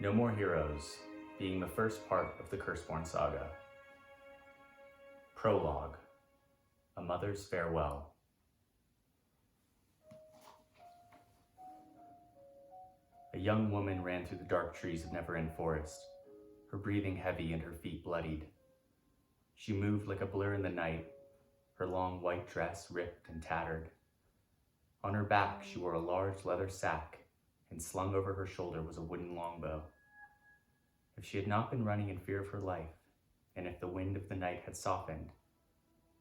No More Heroes, being the first part of the Curseborn Saga. Prologue, A Mother's Farewell. A young woman ran through the dark trees of Neverend Forest, her breathing heavy and her feet bloodied. She moved like a blur in the night, her long white dress ripped and tattered. On her back she wore a large leather sack, and slung over her shoulder was a wooden longbow. If she had not been running in fear of her life, and if the wind of the night had softened,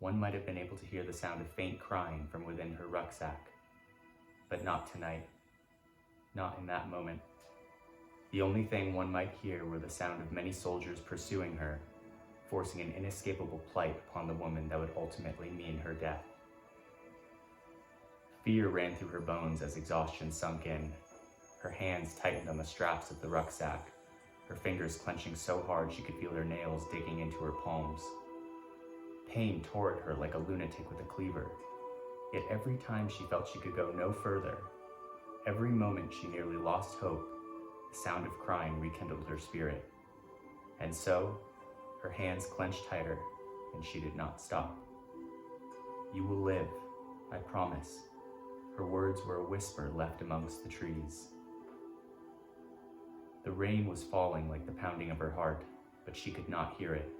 one might have been able to hear the sound of faint crying from within her rucksack. But not tonight. Not in that moment. The only thing one might hear were the sound of many soldiers pursuing her, forcing an inescapable plight upon the woman that would ultimately mean her death. Fear ran through her bones as exhaustion sunk in. Her hands tightened on the straps of the rucksack, her fingers clenching so hard she could feel her nails digging into her palms. Pain tore at her like a lunatic with a cleaver, yet every time she felt she could go no further, every moment she nearly lost hope, the sound of crying rekindled her spirit. And so, her hands clenched tighter, and she did not stop. "You will live, I promise." Her words were a whisper left amongst the trees. The rain was falling like the pounding of her heart, but she could not hear it.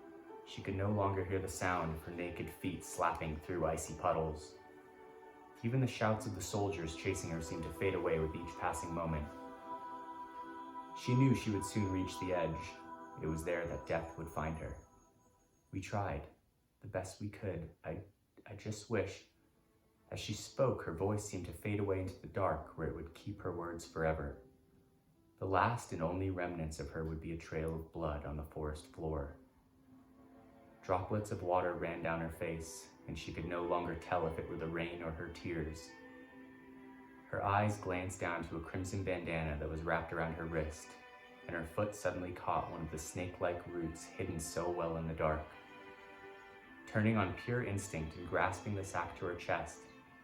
She could no longer hear the sound of her naked feet slapping through icy puddles. Even the shouts of the soldiers chasing her seemed to fade away with each passing moment. She knew she would soon reach the edge. It was there that death would find her. "We tried, the best we could. I just wish..." As she spoke, her voice seemed to fade away into the dark where it would keep her words forever. The last and only remnants of her would be a trail of blood on the forest floor. Droplets of water ran down her face, and she could no longer tell if it were the rain or her tears. Her eyes glanced down to a crimson bandana that was wrapped around her wrist, and her foot suddenly caught one of the snake-like roots hidden so well in the dark. Turning on pure instinct and grasping the sack to her chest,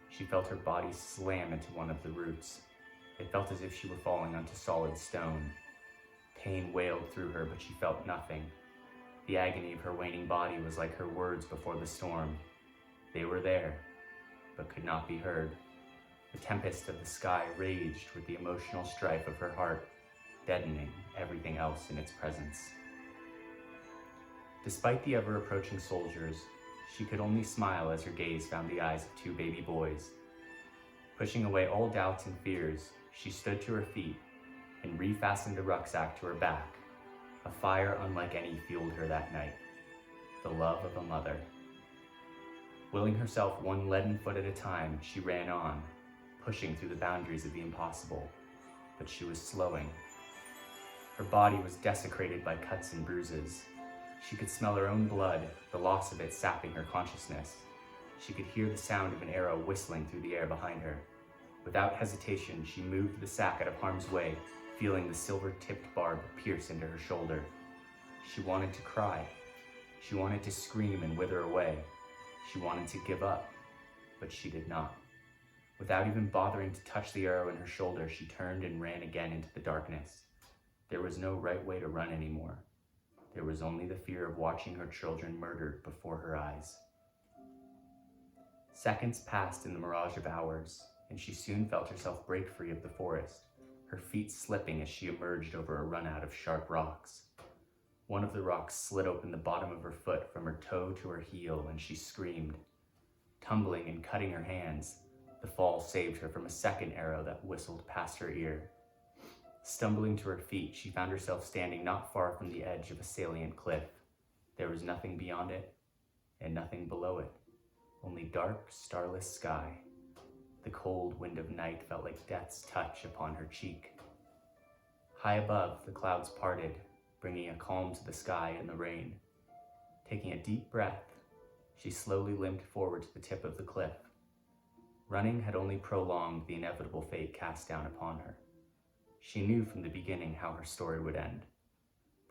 she felt her body slam into one of the roots. It felt as if she were falling onto solid stone. Pain wailed through her, but she felt nothing. The agony of her waning body was like her words before the storm. They were there, but could not be heard. The tempest of the sky raged with the emotional strife of her heart, deadening everything else in its presence. Despite the ever-approaching soldiers, she could only smile as her gaze found the eyes of two baby boys. Pushing away all doubts and fears, she stood to her feet and refastened the rucksack to her back. A fire unlike any fueled her that night, the love of a mother. Willing herself one leaden foot at a time, she ran on, pushing through the boundaries of the impossible, but she was slowing. Her body was desecrated by cuts and bruises. She could smell her own blood, the loss of it sapping her consciousness. She could hear the sound of an arrow whistling through the air behind her. Without hesitation, she moved the sack out of harm's way, feeling the silver-tipped barb pierce into her shoulder. She wanted to cry. She wanted to scream and wither away. She wanted to give up, but she did not. Without even bothering to touch the arrow in her shoulder, she turned and ran again into the darkness. There was no right way to run anymore. There was only the fear of watching her children murdered before her eyes. Seconds passed in the mirage of hours, and she soon felt herself break free of the forest, her feet slipping as she emerged over a run-out of sharp rocks. One of the rocks slid open the bottom of her foot from her toe to her heel, and she screamed. Tumbling and cutting her hands, the fall saved her from a second arrow that whistled past her ear. Stumbling to her feet, she found herself standing not far from the edge of a salient cliff. There was nothing beyond it, and nothing below it, only dark, starless sky. The cold wind of night felt like death's touch upon her cheek. High above, the clouds parted, bringing a calm to the sky and the rain. Taking a deep breath, she slowly limped forward to the tip of the cliff. Running had only prolonged the inevitable fate cast down upon her. She knew from the beginning how her story would end.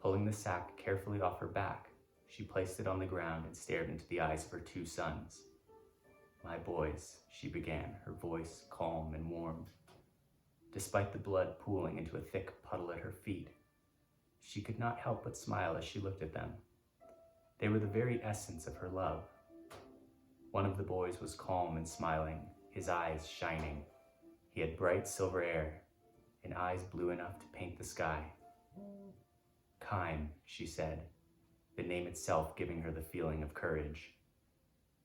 Pulling the sack carefully off her back, she placed it on the ground and stared into the eyes of her two sons. "My boys," she began, her voice calm and warm. Despite the blood pooling into a thick puddle at her feet, She could not help but smile as she looked at them. They were the very essence of her love. One of the boys was calm and smiling, his eyes shining. He had bright silver hair and eyes blue enough to paint the sky. Kime, she said, the name itself giving her the feeling of courage.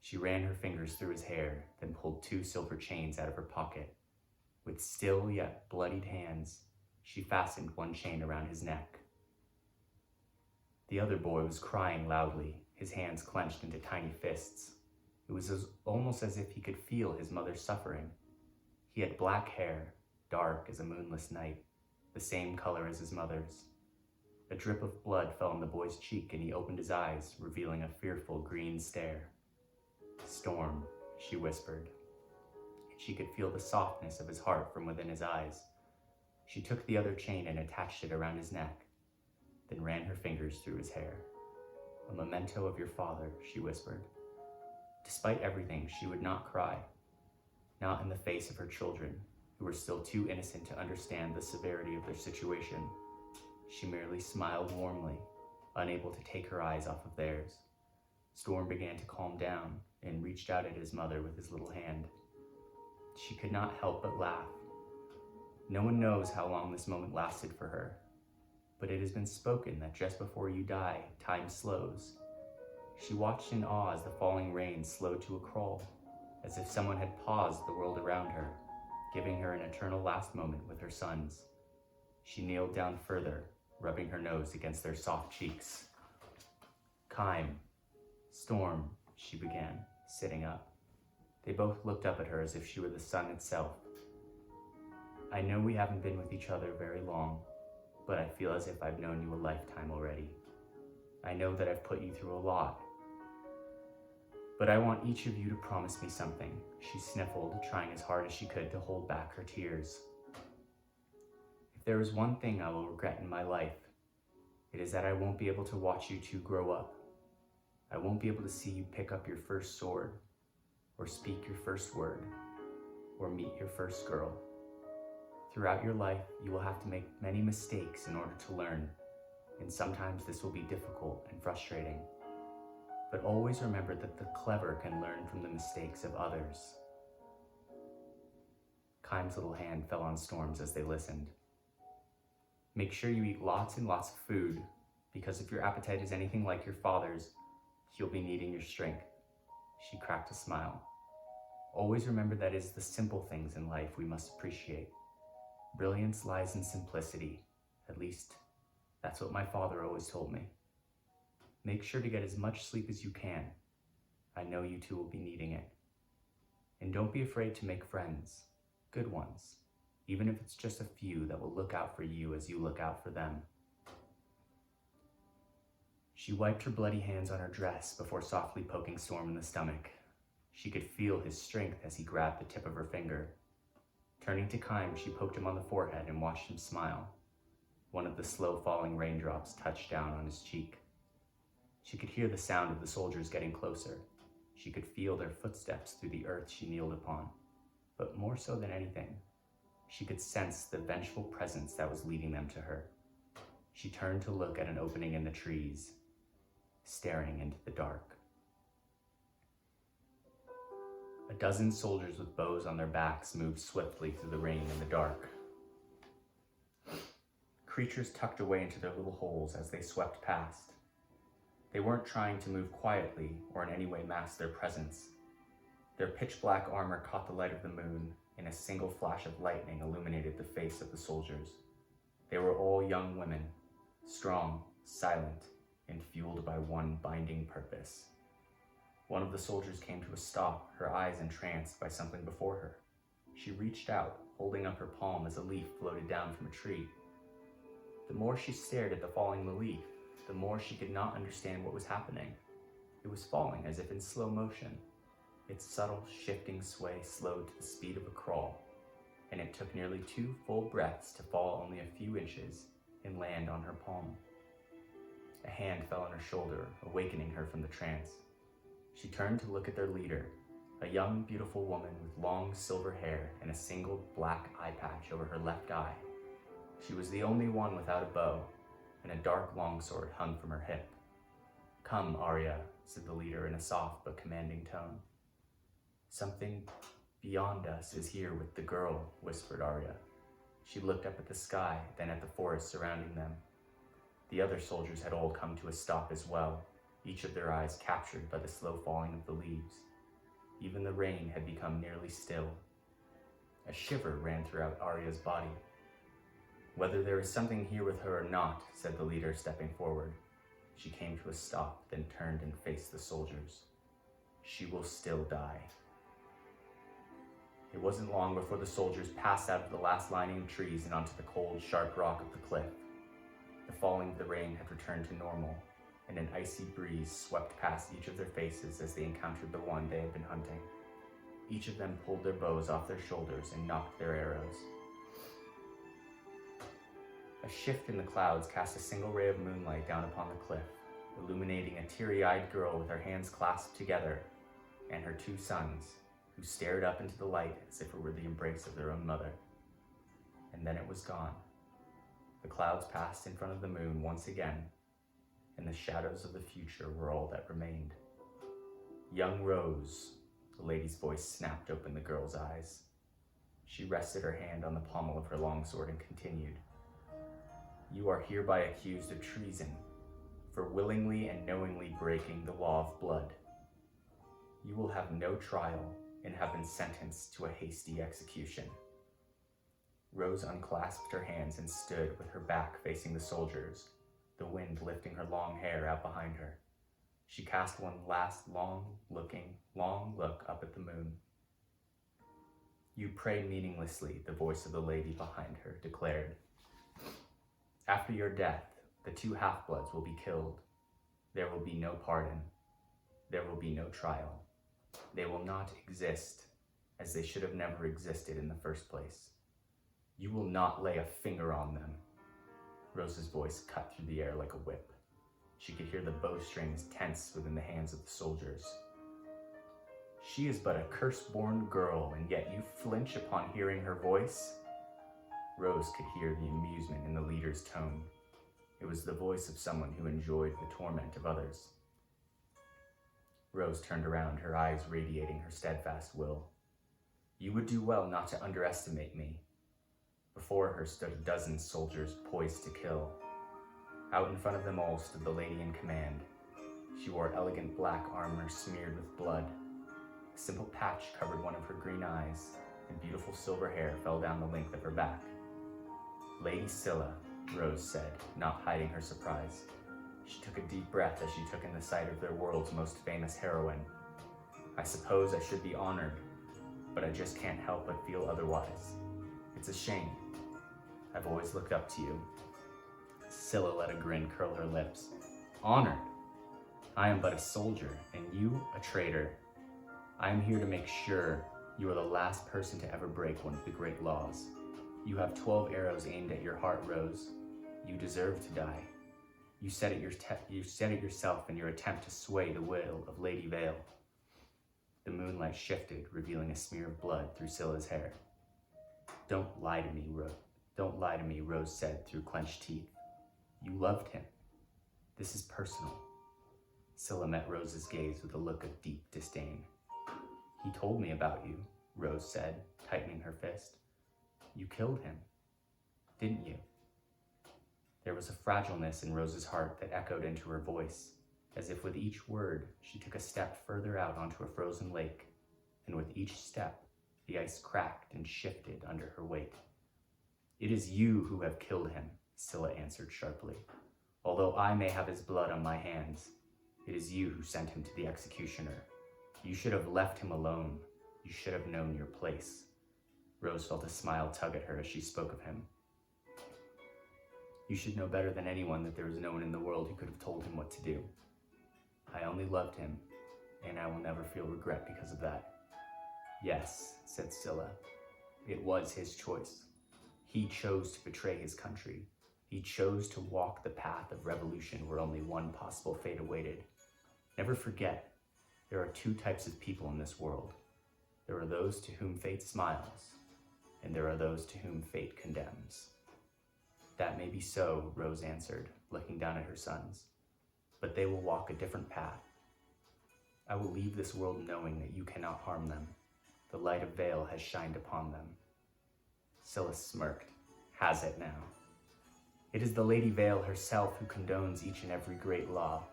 She ran her fingers through his hair, then pulled 2 silver chains out of her pocket. With still yet bloodied hands, she fastened one chain around his neck. The other boy was crying loudly, his hands clenched into tiny fists. It was almost as if he could feel his mother's suffering. He had black hair, dark as a moonless night, the same color as his mother's. A drip of blood fell on the boy's cheek and he opened his eyes, revealing a fearful green stare. "Storm," she whispered. She could feel the softness of his heart from within his eyes. She took the other chain and attached it around his neck, then ran her fingers through his hair. "A memento of your father," she whispered. Despite everything, she would not cry, not in the face of her children, who were still too innocent to understand the severity of their situation. She merely smiled warmly, unable to take her eyes off of theirs. Storm began to calm down and reached out at his mother with his little hand. She could not help but laugh. No one knows how long this moment lasted for her, but it has been spoken that just before you die, time slows. She watched in awe as the falling rain slowed to a crawl, as if someone had paused the world around her, giving her an eternal last moment with her sons. She kneeled down further, rubbing her nose against their soft cheeks. "Kime, Storm," she began, sitting up. They both looked up at her as if she were the sun itself. "I know we haven't been with each other very long, but I feel as if I've known you a lifetime already. I know that I've put you through a lot, but I want each of you to promise me something," she sniffled, trying as hard as she could to hold back her tears. "If there is one thing I will regret in my life, it is that I won't be able to watch you two grow up. I won't be able to see you pick up your first sword, or speak your first word, or meet your first girl. Throughout your life, you will have to make many mistakes in order to learn, and sometimes this will be difficult and frustrating. But always remember that the clever can learn from the mistakes of others." Kime's little hand fell on Storm's as they listened. "Make sure you eat lots and lots of food, because if your appetite is anything like your father's, you'll be needing your strength." She cracked a smile. "Always remember that it is the simple things in life we must appreciate. Brilliance lies in simplicity. At least, that's what my father always told me. Make sure to get as much sleep as you can. I know you two will be needing it. And don't be afraid to make friends, good ones, even if it's just a few that will look out for you as you look out for them." She wiped her bloody hands on her dress before softly poking Storm in the stomach. She could feel his strength as he grabbed the tip of her finger. Turning to Kime, she poked him on the forehead and watched him smile. One of the slow falling raindrops touched down on his cheek. She could hear the sound of the soldiers getting closer. She could feel their footsteps through the earth she kneeled upon. But more so than anything, she could sense the vengeful presence that was leading them to her. She turned to look at an opening in the trees, staring into the dark. A dozen soldiers with bows on their backs moved swiftly through the rain and the dark. Creatures tucked away into their little holes as they swept past. They weren't trying to move quietly or in any way mask their presence. Their pitch-black armor caught the light of the moon, and a single flash of lightning illuminated the face of the soldiers. They were all young women, strong, silent, and fueled by one binding purpose. One of the soldiers came to a stop, her eyes entranced by something before her. She reached out, holding up her palm as a leaf floated down from a tree. The more she stared at the falling leaf, the more she could not understand what was happening. It was falling as if in slow motion. Its subtle, shifting sway slowed to the speed of a crawl, and it took nearly 2 full breaths to fall only a few inches and land on her palm. A hand fell on her shoulder, awakening her from the trance. She turned to look at their leader, a young, beautiful woman with long silver hair and a single black eye patch over her left eye. She was the only one without a bow, and a dark longsword hung from her hip. "Come, Arya," said the leader in a soft but commanding tone. "Something beyond us is here with the girl," whispered Arya. She looked up at the sky, then at the forest surrounding them. The other soldiers had all come to a stop as well, each of their eyes captured by the slow falling of the leaves. Even the rain had become nearly still. A shiver ran throughout Arya's body. "Whether there is something here with her or not," said the leader, stepping forward. She came to a stop, then turned and faced the soldiers. "She will still die." It wasn't long before the soldiers passed out of the last lining of trees and onto the cold, sharp rock of the cliff. The falling of the rain had returned to normal, and an icy breeze swept past each of their faces as they encountered the one they had been hunting. Each of them pulled their bows off their shoulders and nocked their arrows. A shift in the clouds cast a single ray of moonlight down upon the cliff, illuminating a teary-eyed girl with her hands clasped together, and her two sons, who stared up into the light as if it were the embrace of their own mother. And then it was gone. The clouds passed in front of the moon once again, and the shadows of the future were all that remained. "Young Rose," the lady's voice snapped open the girl's eyes. She rested her hand on the pommel of her longsword and continued. "You are hereby accused of treason for willingly and knowingly breaking the law of blood. You will have no trial and have been sentenced to a hasty execution." Rose unclasped her hands and stood with her back facing the soldiers, the wind lifting her long hair out behind her. She cast one last long look up at the moon. "You pray meaninglessly," the voice of the lady behind her declared. "After your death, the two half-bloods will be killed. There will be no pardon. There will be no trial. They will not exist, as they should have never existed in the first place. You will not lay a finger on them." Rose's voice cut through the air like a whip. She could hear the bowstrings tense within the hands of the soldiers. "She is but a curse-born girl, and yet you flinch upon hearing her voice?" Rose could hear the amusement in the leader's tone. It was the voice of someone who enjoyed the torment of others. Rose turned around, her eyes radiating her steadfast will. "You would do well not to underestimate me." Before her stood a dozen soldiers poised to kill. Out in front of them all stood the lady in command. She wore elegant black armor smeared with blood. A simple patch covered one of her green eyes, and beautiful silver hair fell down the length of her back. "Lady Scylla," Rose said, not hiding her surprise. She took a deep breath as she took in the sight of their world's most famous heroine. "I suppose I should be honored, but I just can't help but feel otherwise. It's a shame. I've always looked up to you." Scylla let a grin curl her lips. "Honored? I am but a soldier, and you a traitor. I am here to make sure you are the last person to ever break one of the great laws. You have 12 arrows aimed at your heart, Rose. You deserve to die. You said it yourself in your attempt to sway the will of Lady Vale." The moonlight shifted, revealing a smear of blood through Scylla's hair. Don't lie to me, Rose said through clenched teeth. "You loved him. This is personal." Scylla met Rose's gaze with a look of deep disdain. "He told me about you," Rose said, tightening her fist. "You killed him, didn't you?" There was a fragileness in Rose's heart that echoed into her voice, as if with each word she took a step further out onto a frozen lake, and with each step the ice cracked and shifted under her weight. "It is you who have killed him," Scylla answered sharply. "Although I may have his blood on my hands, it is you who sent him to the executioner. You should have left him alone. You should have known your place." Rose felt a smile tug at her as she spoke of him. "You should know better than anyone that there is no one in the world who could have told him what to do. I only loved him, and I will never feel regret because of that." "Yes," said Scylla, "it was his choice. He chose to betray his country. He chose to walk the path of revolution where only one possible fate awaited. Never forget, there are two types of people in this world. There are those to whom fate smiles, and there are those to whom fate condemns." That may be so, Rose answered, looking down at her sons. But they will walk a different path. I will leave this world knowing that you cannot harm them. The light of Vale has shined upon them. Scylla smirked. Has it now? It is the Lady Vale herself who condones each and every great law.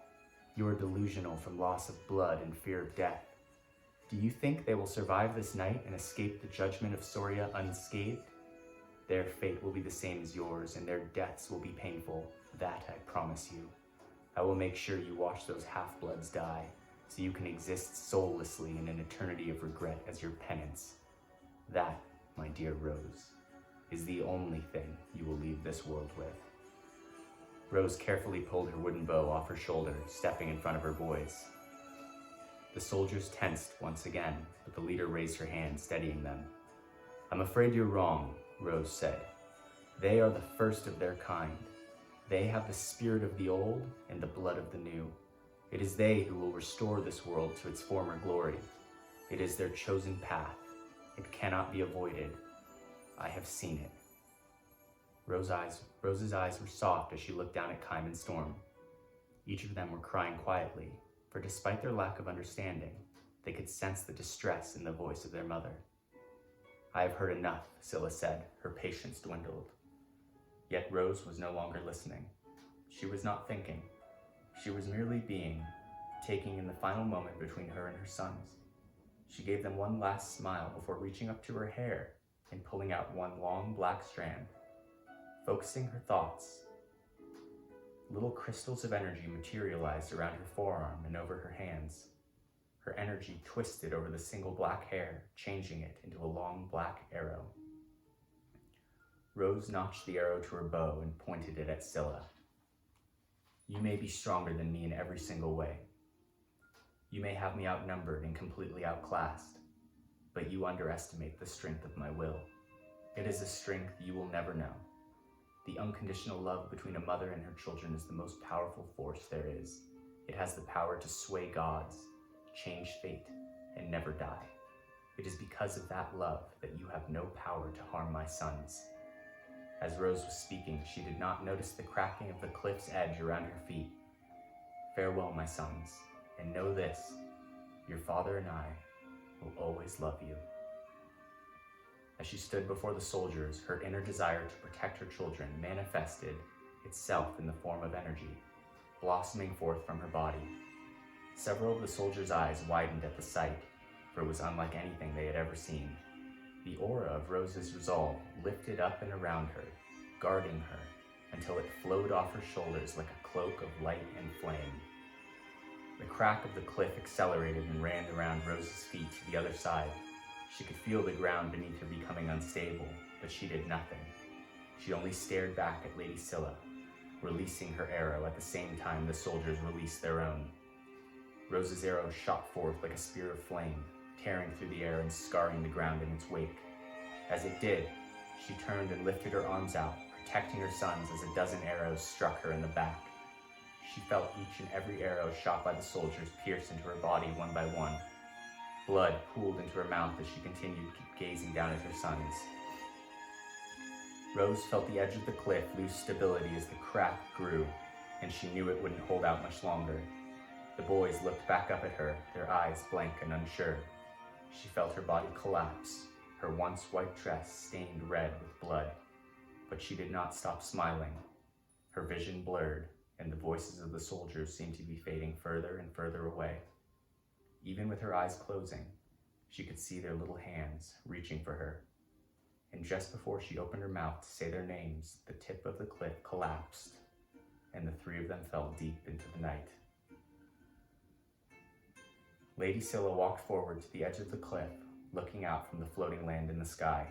You are delusional from loss of blood and fear of death. Do you think they will survive this night and escape the judgment of Soria unscathed? Their fate will be the same as yours, and their deaths will be painful. That I promise you. I will make sure you watch those half-bloods die, so you can exist soullessly in an eternity of regret as your penance. That, my dear Rose, is the only thing you will leave this world with. Rose carefully pulled her wooden bow off her shoulder, stepping in front of her boys. The soldiers tensed once again, but the leader raised her hand, steadying them. I'm afraid you're wrong, Rose said. They are the first of their kind. They have the spirit of the old and the blood of the new. It is they who will restore this world to its former glory. It is their chosen path. It cannot be avoided. I have seen it. Rose's eyes were soft as she looked down at Kime and Storm. Each of them were crying quietly, for despite their lack of understanding, they could sense the distress in the voice of their mother. I have heard enough, Scylla said, her patience dwindled. Yet Rose was no longer listening. She was not thinking. She was merely being, taking in the final moment between her and her sons. She gave them one last smile before reaching up to her hair and pulling out one long black strand. Focusing her thoughts, little crystals of energy materialized around her forearm and over her hands. Her energy twisted over the single black hair, changing it into a long black arrow. Rose notched the arrow to her bow and pointed it at Scylla. You may be stronger than me in every single way. You may have me outnumbered and completely outclassed, but you underestimate the strength of my will. It is a strength you will never know. The unconditional love between a mother and her children is the most powerful force there is. It has the power to sway gods, change fate, and never die. It is because of that love that you have no power to harm my sons. As Rose was speaking, she did not notice the cracking of the cliff's edge around her feet. Farewell, my sons, and know this, your father and I will always love you. As she stood before the soldiers, her inner desire to protect her children manifested itself in the form of energy, blossoming forth from her body. Several of the soldiers' eyes widened at the sight, for it was unlike anything they had ever seen. The aura of Rose's resolve lifted up and around her, guarding her, until it flowed off her shoulders like a cloak of light and flame. The crack of the cliff accelerated and ran around Rose's feet to the other side. She could feel the ground beneath her becoming unstable, but she did nothing. She only stared back at Lady Scylla, releasing her arrow at the same time the soldiers released their own. Rose's arrow shot forth like a spear of flame, tearing through the air and scarring the ground in its wake. As it did, she turned and lifted her arms out, protecting her sons as a dozen arrows struck her in the back. She felt each and every arrow shot by the soldiers pierce into her body one by one. Blood pooled into her mouth as she continued gazing down at her sons. Rose felt the edge of the cliff lose stability as the crack grew, and she knew it wouldn't hold out much longer. The boys looked back up at her, their eyes blank and unsure. She felt her body collapse, her once white dress stained red with blood. But she did not stop smiling. Her vision blurred, and the voices of the soldiers seemed to be fading further and further away. Even with her eyes closing, she could see their little hands reaching for her. And just before she opened her mouth to say their names, the tip of the cliff collapsed, and the three of them fell deep into the night. Lady Scylla walked forward to the edge of the cliff, looking out from the floating land in the sky.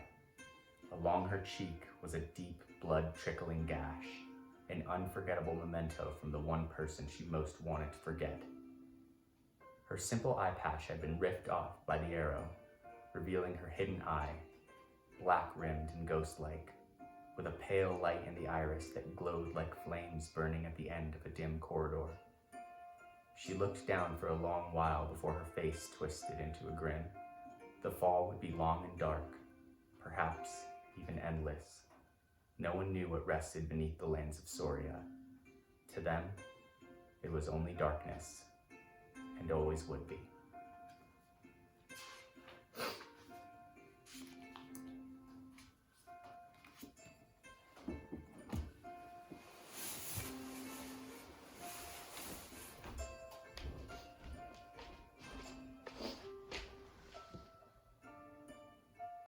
Along her cheek was a deep, blood-trickling gash, an unforgettable memento from the one person she most wanted to forget. Her simple eye patch had been ripped off by the arrow, revealing her hidden eye, black-rimmed and ghost-like, with a pale light in the iris that glowed like flames burning at the end of a dim corridor. She looked down for a long while before her face twisted into a grin. The fall would be long and dark, perhaps even endless. No one knew what rested beneath the lands of Soria. To them, it was only darkness, and always would be.